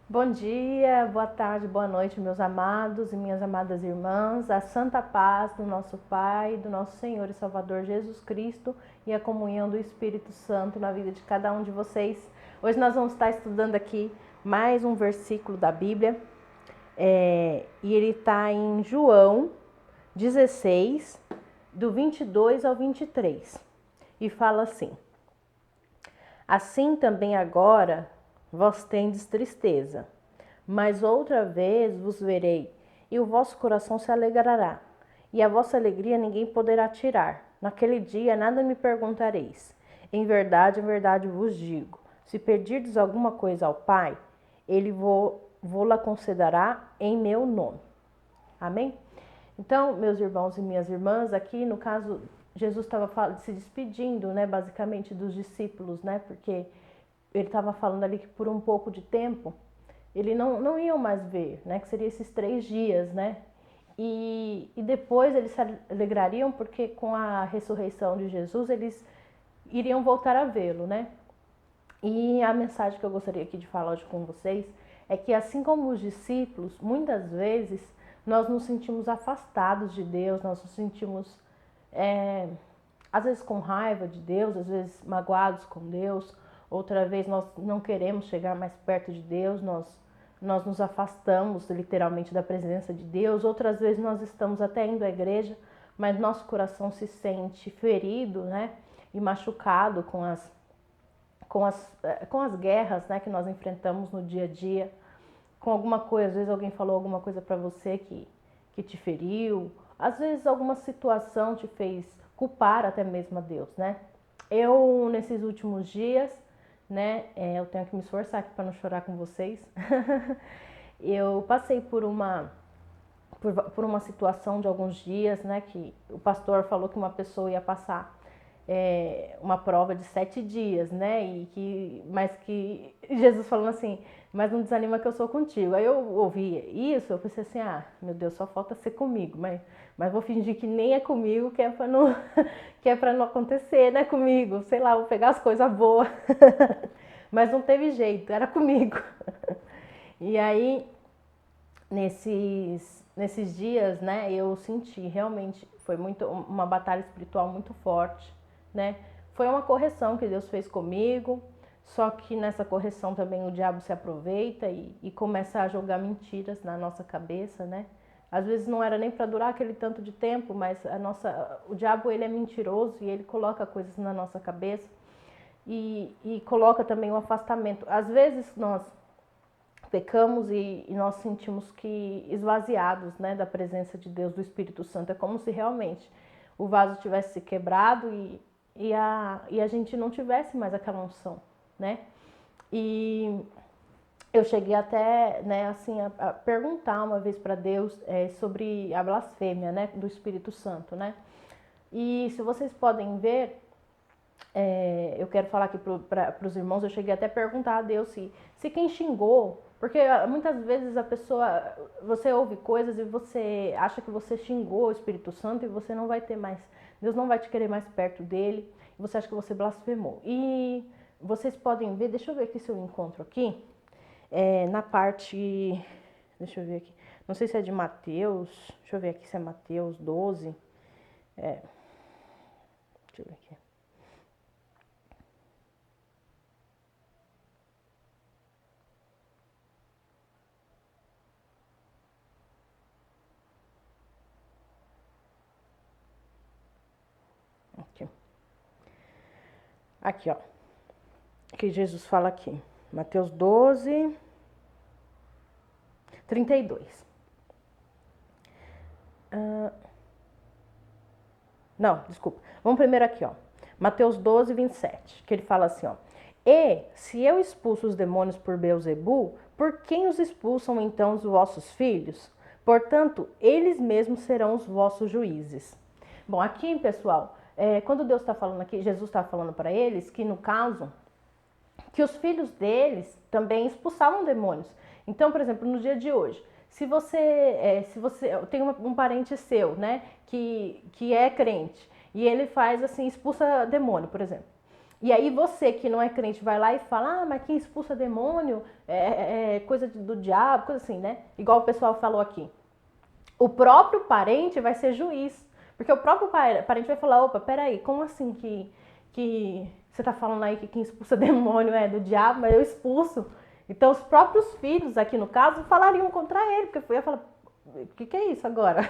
Bom dia, boa tarde, boa noite, meus amados e minhas amadas irmãs. A santa paz do nosso Pai, do nosso Senhor e Salvador Jesus Cristo e a comunhão do Espírito Santo na vida de cada um de vocês. Hoje nós vamos estar estudando aqui mais um versículo da Bíblia e ele está em João 16, do 22 ao 23, e fala assim: Assim também agora vós tendes tristeza, mas outra vez vos verei, e o vosso coração se alegrará, e a vossa alegria ninguém poderá tirar. Naquele dia nada me perguntareis. Em verdade vos digo, se pedirdes alguma coisa ao Pai, ele vô-la concederá em meu nome. Amém? Então, meus irmãos e minhas irmãs, aqui no caso, Jesus estava se despedindo, né, basicamente dos discípulos, né, porque ele estava falando ali que por um pouco de tempo ele não iam mais ver, né, que seria esses 3 dias, né, e depois eles se alegrariam porque com a ressurreição de Jesus eles iriam voltar a vê-lo, né. E a mensagem que eu gostaria aqui de falar hoje com vocês é que, assim como os discípulos, muitas vezes nós nos sentimos afastados de Deus, nós nos sentimos, às vezes, com raiva de Deus, às vezes magoados com Deus, outra vez nós não queremos chegar mais perto de Deus, nós nos afastamos literalmente da presença de Deus, outras vezes nós estamos até indo à igreja, mas nosso coração se sente ferido, né, e machucado com as guerras, né, que nós enfrentamos no dia a dia, com alguma coisa, às vezes alguém falou alguma coisa para você que te feriu, às vezes alguma situação te fez culpar até mesmo a Deus, né? Eu, nesses últimos dias, né, eu tenho que me esforçar aqui para não chorar com vocês, eu passei por uma situação de alguns dias, né, que o pastor falou que uma pessoa ia passar uma prova de 7 dias, né? Mas que Jesus falando assim, mas não desanima que eu sou contigo. Aí eu ouvi isso, eu pensei assim, meu Deus, só falta ser comigo, mas vou fingir que nem é comigo, que é para não, que é para não acontecer, né? Comigo, sei lá, vou pegar as coisas boas. Mas não teve jeito, era comigo. E aí, nesses dias, né, eu senti realmente, foi uma batalha espiritual muito forte, né? Foi uma correção que Deus fez comigo, só que nessa correção também o diabo se aproveita e começa a jogar mentiras na nossa cabeça, né? Às vezes não era nem para durar aquele tanto de tempo, mas o diabo, ele é mentiroso e ele coloca coisas na nossa cabeça e coloca também o afastamento. Às vezes nós pecamos e nós sentimos que esvaziados, né, da presença de Deus, do Espírito Santo. É como se realmente o vaso tivesse se quebrado e a gente não tivesse mais aquela unção, né? E eu cheguei até, né, assim, a perguntar uma vez para Deus sobre a blasfêmia, né, do Espírito Santo, né? E se vocês podem ver, eu quero falar aqui para os irmãos, eu cheguei até a perguntar a Deus se quem xingou, porque muitas vezes a pessoa, você ouve coisas e você acha que você xingou o Espírito Santo e você não vai ter mais, Deus não vai te querer mais perto dele, e você acha que você blasfemou. E vocês podem ver, deixa eu ver aqui se eu encontro aqui, na parte, deixa eu ver aqui, não sei se é de Mateus, deixa eu ver aqui se é Mateus 12, deixa eu ver aqui. Aqui, ó, que Jesus fala aqui, Mateus 12, 32. Não, desculpa. Vamos primeiro aqui, ó. Mateus 12, 27, que ele fala assim, ó. E se eu expulso os demônios por Beelzebu, por quem os expulsam então os vossos filhos? Portanto, eles mesmos serão os vossos juízes. Bom, aqui, pessoal, quando Deus está falando aqui, Jesus está falando para eles que, no caso, que os filhos deles também expulsavam demônios. Então, por exemplo, no dia de hoje, se você tem um parente seu, né, que é crente, e ele faz assim, expulsa demônio, por exemplo. E aí você que não é crente vai lá e fala, mas quem expulsa demônio é coisa do diabo, coisa assim, né? Igual o pessoal falou aqui. O próprio parente vai ser juiz. Porque o próprio parente vai falar, opa, peraí, como assim que você tá falando aí que quem expulsa demônio é do diabo, mas eu expulso? Então os próprios filhos, aqui no caso, falariam contra ele, porque eu ia falar, o que é isso agora?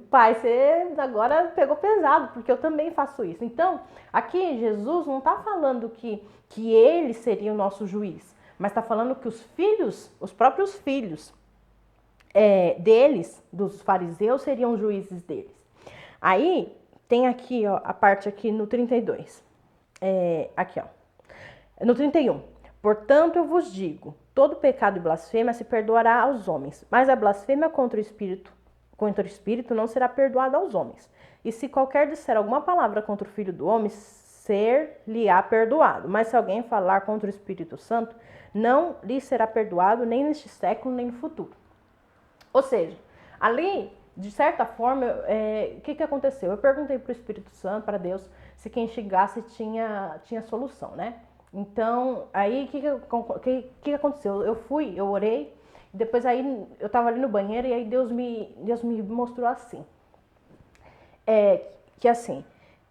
Pai, você agora pegou pesado, porque eu também faço isso. Então, aqui Jesus não está falando que ele seria o nosso juiz, mas está falando que os filhos, os próprios filhos deles, dos fariseus, seriam juízes deles. Aí, tem aqui, ó, a parte aqui no 32. Aqui, ó. No 31. Portanto, eu vos digo, todo pecado e blasfêmia se perdoará aos homens, mas a blasfêmia contra o Espírito não será perdoada aos homens. E se qualquer disser alguma palavra contra o Filho do Homem, ser-lhe-á perdoado. Mas se alguém falar contra o Espírito Santo, não lhe será perdoado nem neste século, nem no futuro. Ou seja, ali, de certa forma, o que aconteceu? Eu perguntei para o Espírito Santo, para Deus, se quem chegasse tinha solução, né? Então, aí, o que aconteceu? Eu orei, depois aí eu tava ali no banheiro e aí Deus me mostrou assim, que assim,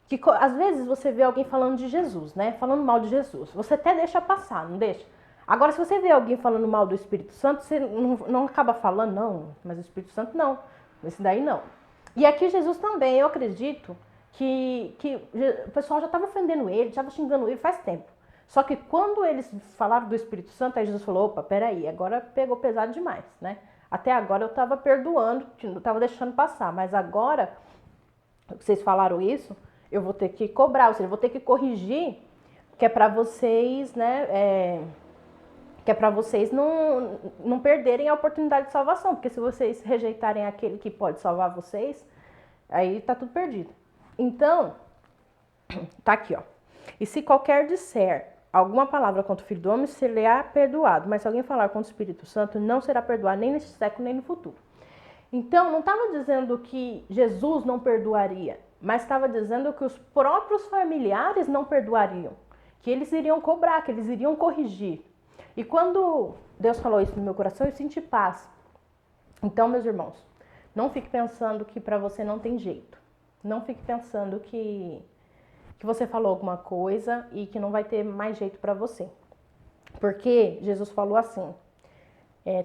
que às vezes você vê alguém falando de Jesus, né? Falando mal de Jesus, você até deixa passar, não deixa? Agora, se você vê alguém falando mal do Espírito Santo, você não acaba falando, não, mas o Espírito Santo não, esse daí não. E aqui Jesus também, eu acredito que o pessoal já estava ofendendo ele, estava xingando ele faz tempo. Só que quando eles falaram do Espírito Santo, aí Jesus falou, opa, peraí, agora pegou pesado demais, né? Até agora eu estava perdoando, eu estava deixando passar, mas agora, vocês falaram isso, eu vou ter que cobrar, ou seja, eu vou ter que corrigir, que é para vocês, né, que é para vocês não perderem a oportunidade de salvação, porque se vocês rejeitarem aquele que pode salvar vocês, aí tá tudo perdido. Então, tá aqui, ó. E se qualquer disser alguma palavra contra o Filho do Homem, será perdoado. Mas se alguém falar contra o Espírito Santo, não será perdoado nem neste século, nem no futuro. Então, não estava dizendo que Jesus não perdoaria, mas estava dizendo que os próprios familiares não perdoariam, que eles iriam cobrar, que eles iriam corrigir. E quando Deus falou isso no meu coração, eu senti paz. Então, meus irmãos, não fique pensando que para você não tem jeito. Não fique pensando que você falou alguma coisa e que não vai ter mais jeito para você. Porque Jesus falou assim,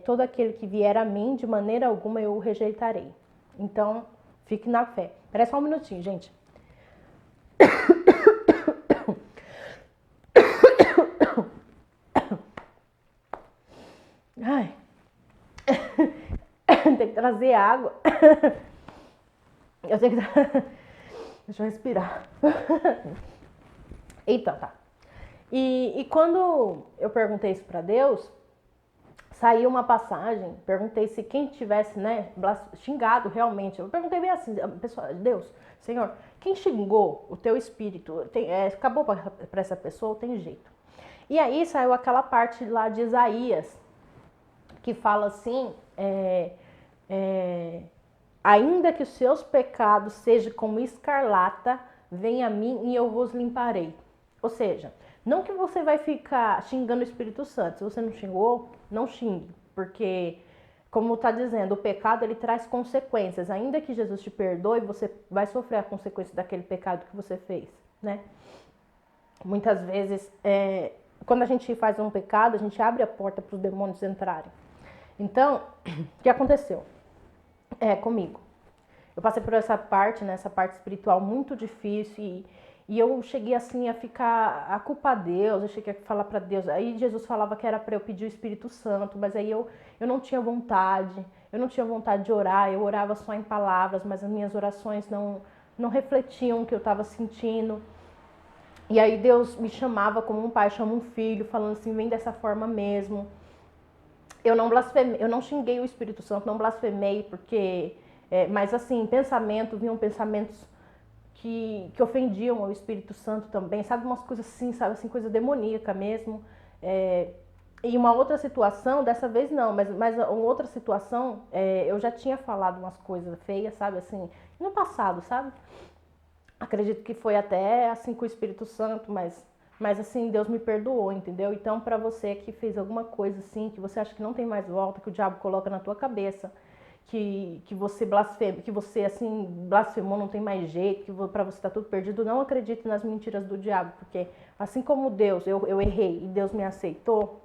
todo aquele que vier a mim, de maneira alguma eu o rejeitarei. Então, fique na fé. Espera só um minutinho, gente. Ai. Tem que trazer água. Eu tenho que... Deixa eu respirar. Então, tá. E quando eu perguntei isso pra Deus, saiu uma passagem, perguntei se quem tivesse, né, xingado realmente. Eu perguntei bem assim, pessoal, Deus, Senhor, quem xingou o teu espírito, acabou para essa pessoa, tem jeito. E aí saiu aquela parte lá de Isaías, que fala assim, ainda que os seus pecados sejam como escarlata, venha a mim e eu vos limparei. Ou seja, não que você vai ficar xingando o Espírito Santo. Se você não xingou, não xingue. Porque, como está dizendo, o pecado ele traz consequências. Ainda que Jesus te perdoe, você vai sofrer a consequência daquele pecado que você fez, né? Muitas vezes, quando a gente faz um pecado, a gente abre a porta para os demônios entrarem. Então, o que aconteceu? Comigo. Eu passei por essa parte, né, essa parte espiritual muito difícil e eu cheguei assim a culpar Deus, eu cheguei a falar para Deus. Aí Jesus falava que era para eu pedir o Espírito Santo, mas aí eu não tinha vontade, de orar, eu orava só em palavras, mas as minhas orações não refletiam o que eu estava sentindo. E aí Deus me chamava como um pai chama um filho, falando assim, vem dessa forma mesmo. Eu não blasfemei, eu não xinguei o Espírito Santo, não blasfemei, porque... mas assim, vinham pensamentos que ofendiam o Espírito Santo também, sabe? Umas coisas assim, sabe? Assim, coisa demoníaca mesmo. E uma outra situação, dessa vez não, mas uma outra situação, eu já tinha falado umas coisas feias, sabe? Assim, no passado, sabe? Acredito que foi até assim com o Espírito Santo, mas assim, Deus me perdoou, entendeu? Então, para você que fez alguma coisa assim, que você acha que não tem mais volta, que o diabo coloca na tua cabeça, que você blasfema, que você assim blasfemou, não tem mais jeito, que para você tá tudo perdido, não acredite nas mentiras do diabo, porque assim como Deus, eu errei e Deus me aceitou,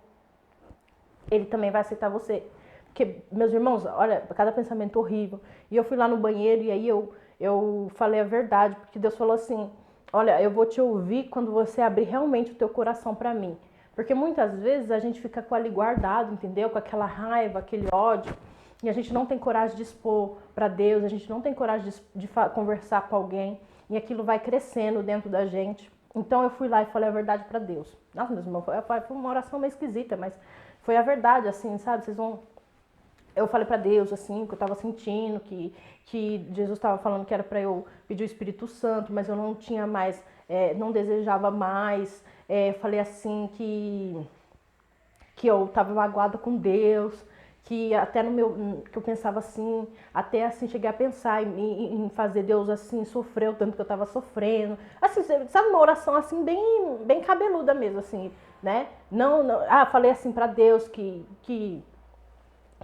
ele também vai aceitar você. Porque, meus irmãos, olha, cada pensamento horrível. E eu fui lá no banheiro e aí eu falei a verdade, porque Deus falou assim, olha, eu vou te ouvir quando você abrir realmente o teu coração para mim. Porque muitas vezes a gente fica com ali guardado, entendeu? Com aquela raiva, aquele ódio. E a gente não tem coragem de expor para Deus, a gente não tem coragem de conversar com alguém. E aquilo vai crescendo dentro da gente. Então eu fui lá e falei a verdade para Deus. Nossa, meus irmãos, foi uma oração meio esquisita, mas foi a verdade, assim, sabe? Vocês vão... Eu falei para Deus, assim, que eu estava sentindo, que Jesus estava falando que era para eu pedir o Espírito Santo, mas eu não tinha mais, não desejava mais. Falei assim que eu estava magoada com Deus, que até no meu, que eu pensava assim, até assim cheguei a pensar em fazer Deus assim sofrer o tanto que eu estava sofrendo. Assim, sabe, uma oração assim bem cabeluda mesmo, assim, né? Não, falei assim para Deus que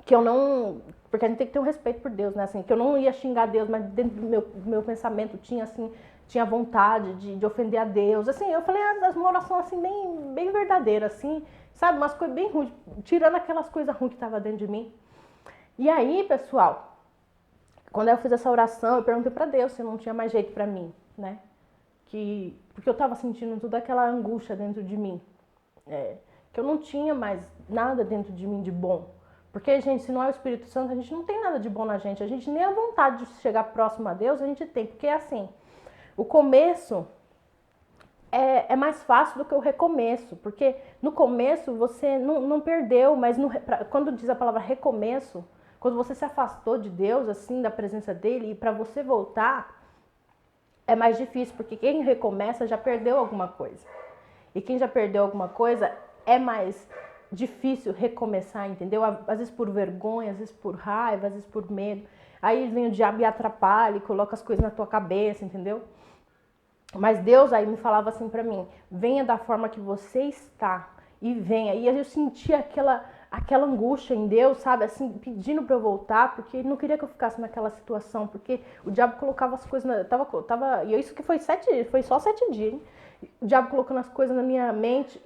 eu não... Porque a gente tem que ter um respeito por Deus, né? Assim, que eu não ia xingar Deus, mas dentro do meu pensamento tinha, assim, tinha vontade de ofender a Deus. Assim, eu falei uma oração, assim, bem verdadeira, assim, sabe? Umas coisas bem ruins, tirando aquelas coisas ruins que estavam dentro de mim. E aí, pessoal, quando eu fiz essa oração, eu perguntei pra Deus se não tinha mais jeito pra mim, né? Porque eu tava sentindo toda aquela angústia dentro de mim. Que eu não tinha mais nada dentro de mim de bom. Porque, gente, se não é o Espírito Santo, a gente não tem nada de bom na gente. A gente nem a vontade de chegar próximo a Deus, a gente tem. Porque, assim, o começo é mais fácil do que o recomeço. Porque no começo você não perdeu, mas quando diz a palavra recomeço, quando você se afastou de Deus, assim, da presença dele, e para você voltar, é mais difícil. Porque quem recomeça já perdeu alguma coisa. E quem já perdeu alguma coisa é mais difícil recomeçar, entendeu? Às vezes por vergonha, às vezes por raiva, às vezes por medo. Aí vem o diabo e atrapalha e coloca as coisas na tua cabeça, entendeu? Mas Deus aí me falava assim pra mim, venha da forma que você está e venha. E eu sentia aquela angústia em Deus, sabe? Assim, pedindo pra eu voltar, porque ele não queria que eu ficasse naquela situação, porque o diabo colocava as coisas e isso que foi só 7 dias, hein? O diabo colocando as coisas na minha mente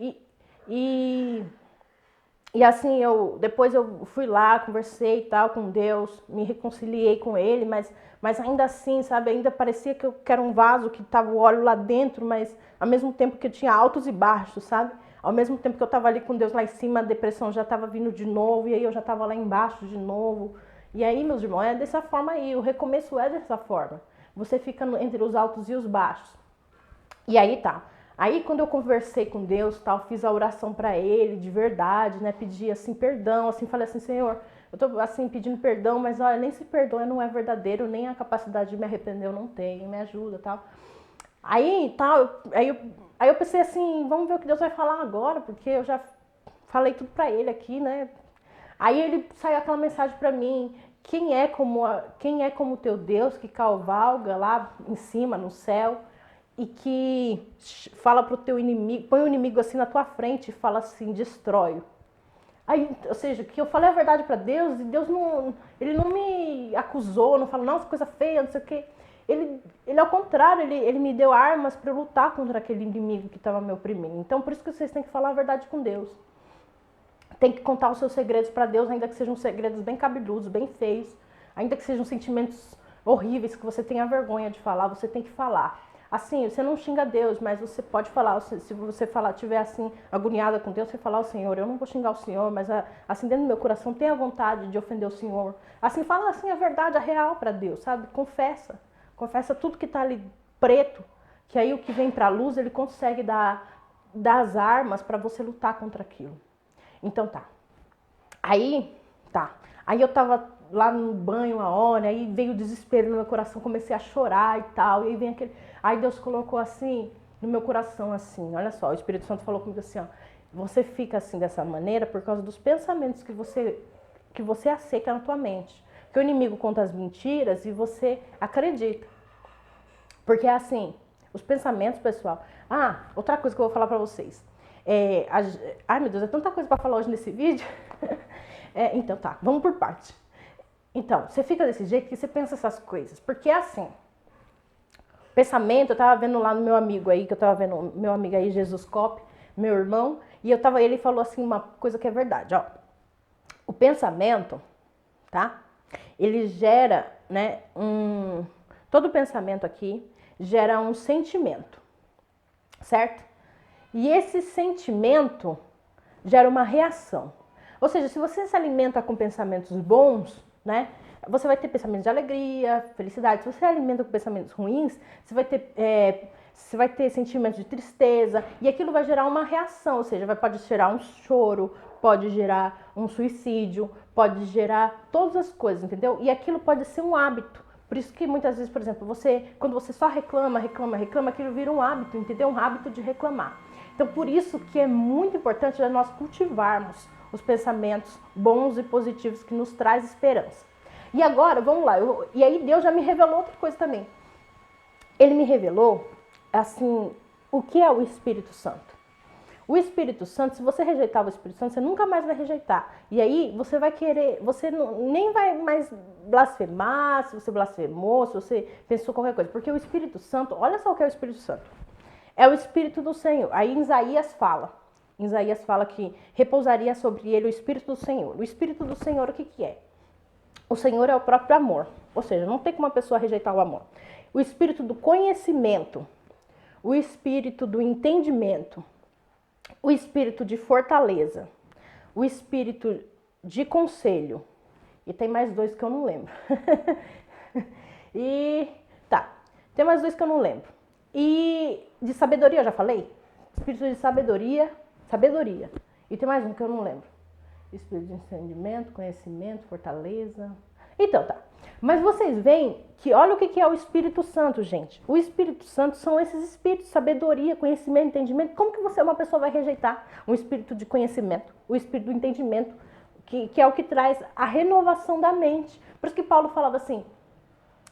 e assim, depois eu fui lá, conversei e tal com Deus, me reconciliei com ele, mas ainda assim, sabe, ainda parecia que eu era um vaso que tava o óleo lá dentro, mas ao mesmo tempo que eu tinha altos e baixos, sabe? Ao mesmo tempo que eu tava ali com Deus lá em cima, a depressão já tava vindo de novo, e aí eu já tava lá embaixo de novo. E aí, meus irmãos, é dessa forma aí, o recomeço é dessa forma. Você fica entre os altos e os baixos. E aí tá. Aí quando eu conversei com Deus, tal, fiz a oração para ele de verdade, né? Pedi assim perdão, assim, falei assim, Senhor, eu tô assim pedindo perdão, mas olha, nem se perdoa, não é verdadeiro, nem a capacidade de me arrepender eu não tenho, me ajuda, tal. Aí, tal, aí eu pensei assim, vamos ver o que Deus vai falar agora, porque eu já falei tudo para ele aqui, né? Aí ele saiu aquela mensagem para mim, quem é como teu Deus que cavalga lá em cima no céu? E que fala pro teu inimigo, põe o inimigo assim na tua frente e fala assim, destrói. Aí, ou seja, que eu falei a verdade para Deus e Deus ele não me acusou, não falou, nossa, coisa feia, não sei o quê. Ele ao contrário, ele me deu armas para eu lutar contra aquele inimigo que estava me oprimindo. Então, por isso que vocês têm que falar a verdade com Deus. Tem que contar os seus segredos para Deus, ainda que sejam segredos bem cabeludos, bem feios, ainda que sejam sentimentos horríveis que você tenha vergonha de falar, você tem que falar. Assim, você não xinga Deus, mas você pode falar, se você tiver assim, agoniada com Deus, você falar ao Senhor, eu não vou xingar o Senhor, mas assim, dentro do meu coração, tenha vontade de ofender o Senhor. Assim, fala assim a verdade, a real para Deus, sabe? Confessa tudo que tá ali preto, que aí o que vem pra luz, ele consegue dar as armas para você lutar contra aquilo. Então tá. Aí eu tava lá no banho uma hora, aí veio o desespero no meu coração, comecei a chorar e tal, e aí vem aquele... Aí Deus colocou assim, no meu coração assim, olha só, o Espírito Santo falou comigo assim, ó, você fica assim dessa maneira por causa dos pensamentos que você aceita na tua mente. Porque o inimigo conta as mentiras e você acredita. Porque assim, os pensamentos, pessoal. Ah, outra coisa que eu vou falar pra vocês. Ai, meu Deus, é tanta coisa pra falar hoje nesse vídeo. Então tá, vamos por parte. Então, você fica desse jeito que você pensa essas coisas. Porque assim, pensamento, eu tava vendo lá no meu amigo aí, que eu tava vendo meu amigo aí, Jesus Cop, meu irmão, e ele falou assim uma coisa que é verdade, ó. O pensamento, tá? Ele gera, né, todo pensamento aqui gera um sentimento, certo? E esse sentimento gera uma reação. Ou seja, se você se alimenta com pensamentos bons, né, você vai ter pensamentos de alegria, felicidade. Se você se alimenta com pensamentos ruins, você vai ter sentimentos de tristeza e aquilo vai gerar uma reação, ou seja, pode gerar um choro, pode gerar um suicídio, pode gerar todas as coisas, entendeu? E aquilo pode ser um hábito. Por isso que muitas vezes, por exemplo, quando você só reclama, aquilo vira um hábito, entendeu? Um hábito de reclamar. Então, por isso que é muito importante nós cultivarmos os pensamentos bons e positivos que nos traz esperança. E agora, vamos lá, e aí Deus já me revelou outra coisa também. Ele me revelou, assim, o que é o Espírito Santo. O Espírito Santo, se você rejeitar o Espírito Santo, você nunca mais vai rejeitar. E aí você vai querer, nem vai mais blasfemar, se você blasfemou, se você pensou qualquer coisa. Porque o Espírito Santo, olha só o que é o Espírito Santo. É o Espírito do Senhor. Aí Isaías fala que repousaria sobre ele o Espírito do Senhor. O Espírito do Senhor, o que é? O Senhor é o próprio amor. Ou seja, não tem como uma pessoa rejeitar o amor. O Espírito do conhecimento, o Espírito do entendimento, o Espírito de fortaleza, o Espírito de conselho. E tem mais dois que eu não lembro. Tem mais dois que eu não lembro. E de sabedoria, eu já falei? Espírito de sabedoria. E tem mais um que eu não lembro. Espírito de entendimento, conhecimento, fortaleza. Então tá. Mas vocês veem que olha o que é o Espírito Santo, gente. O Espírito Santo são esses espíritos de sabedoria, conhecimento, entendimento. Como que uma pessoa vai rejeitar um espírito de conhecimento, o espírito do entendimento, que é o que traz a renovação da mente. Por isso que Paulo falava assim,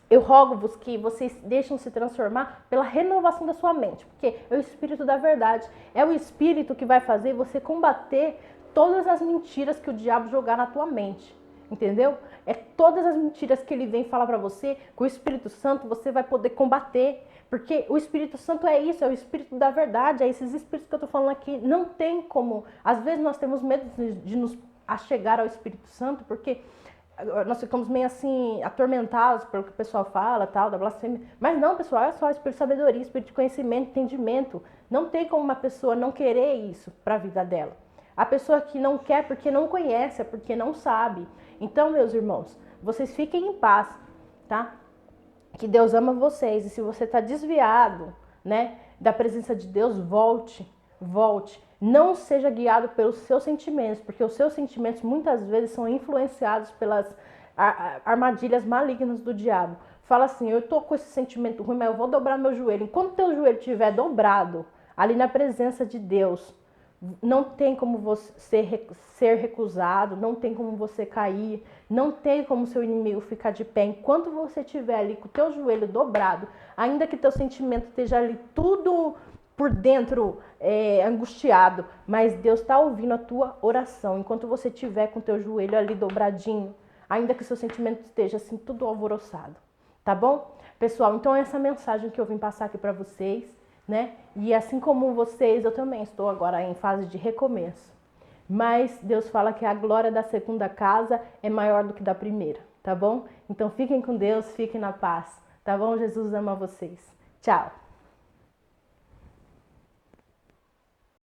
eu rogo-vos que vocês deixem se transformar pela renovação da sua mente, porque é o Espírito da verdade, é o Espírito que vai fazer você combater todas as mentiras que o diabo jogar na tua mente, entendeu? É todas as mentiras que ele vem falar pra você, com o Espírito Santo você vai poder combater, porque o Espírito Santo é isso, é o Espírito da verdade, é esses espíritos que eu tô falando aqui, não tem como, às vezes nós temos medo de nos achegar ao Espírito Santo, porque nós ficamos meio assim, atormentados pelo que o pessoal fala, tal, da blasfêmia. Mas não, pessoal, é só espírito de sabedoria, espírito de conhecimento, entendimento. Não tem como uma pessoa não querer isso para a vida dela. A pessoa que não quer porque não conhece, é porque não sabe. Então, meus irmãos, vocês fiquem em paz, tá? Que Deus ama vocês. E se você está desviado, né, da presença de Deus, volte. Não seja guiado pelos seus sentimentos, porque os seus sentimentos muitas vezes são influenciados pelas armadilhas malignas do diabo. Fala assim, eu tô com esse sentimento ruim, mas eu vou dobrar meu joelho. Enquanto teu joelho estiver dobrado, ali na presença de Deus, não tem como você ser recusado, não tem como você cair, não tem como seu inimigo ficar de pé. Enquanto você estiver ali com o teu joelho dobrado, ainda que teu sentimento esteja ali tudo por dentro angustiado, mas Deus está ouvindo a tua oração. Enquanto você estiver com o teu joelho ali dobradinho, ainda que seu sentimento esteja assim tudo alvoroçado, tá bom? Pessoal, então essa mensagem que eu vim passar aqui para vocês, né? E assim como vocês, eu também estou agora em fase de recomeço. Mas Deus fala que a glória da segunda casa é maior do que da primeira, tá bom? Então fiquem com Deus, fiquem na paz, tá bom? Jesus ama vocês. Tchau!